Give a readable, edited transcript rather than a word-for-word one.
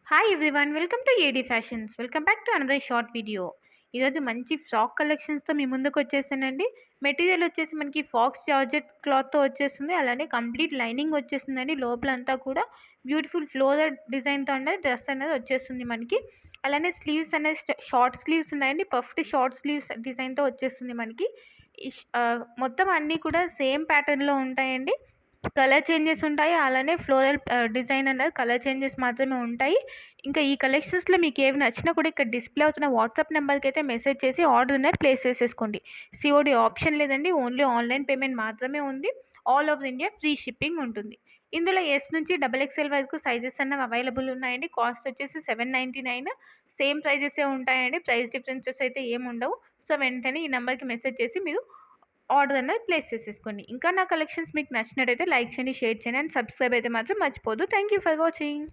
Hi everyone, welcome to AD fashions. Welcome back to another short video. ఈరోజు మంచి frock కలెక్షన్స్తో మీ ముందుకు వచ్చేసానండి. Material వచ్చేసి మనకి ఫాక్స్ జార్జెట్ క్లాత్తో వచ్చేస్తుంది. అలానే కంప్లీట్ లైనింగ్ వచ్చేస్తుందండి. లోపలంతా కూడా బ్యూటిఫుల్ ఫ్లోరల్ డిజైన్తో అనేది డ్రెస్ అనేది వచ్చేస్తుంది మనకి. అలానే స్లీవ్స్ అనేది షార్ట్ స్లీవ్స్ ఉన్నాయండి. పఫ్డ్ షార్ట్ స్లీవ్స్ డిజైన్తో వచ్చేస్తుంది మనకి. మొత్తం అన్నీ కూడా సేమ్ ప్యాటర్న్లో ఉంటాయండి. కలర్ చేంజెస్ ఉంటాయి. అలానే ఫ్లోరల్ డిజైన్ అనేది కలర్ చేంజెస్ మాత్రమే ఉంటాయి. ఇంకా ఈ కలెక్షన్స్‌లో మీకేవి నచ్చినా కూడా ఇక్కడ డిస్‌ప్లే అవుతున్న వాట్సాప్ నెంబర్‌కైతే మెసేజ్ చేసి ఆర్డర్ అనేది ప్లేస్ చేసేసుకోండి. సీఓడీ ఆప్షన్ లేదండి. ఓన్లీ ఆన్‌లైన్ పేమెంట్ మాత్రమే ఉంది. All over India free shipping ఉంటుంది. ఇందులో ఎస్ నుంచి డబుల్ ఎక్స్‌ఎల్ వరకు సైజెస్ అన్నవి అవైలబుల్ ఉన్నాయండి. కాస్ట్ వచ్చేసి 799. సేమ్ ప్రైజెసే ఉంటాయండి. ప్రైస్ డిఫరెన్సెస్ అయితే ఏముండవు. సో, వెంటనే ఈ నెంబర్‌కి మెసేజ్ చేసి మీరు ఆర్డర్ అనేది ప్లేస్ చేసేసుకోండి. ఇంకా నా కలెక్షన్స్ మీకు నచ్చినట్టయితే లైక్ చేయండి, షేర్ చేయండి అండ్ సబ్స్క్రైబ్ అయితే మాత్రం మర్చిపోవద్దు. Thank you for watching.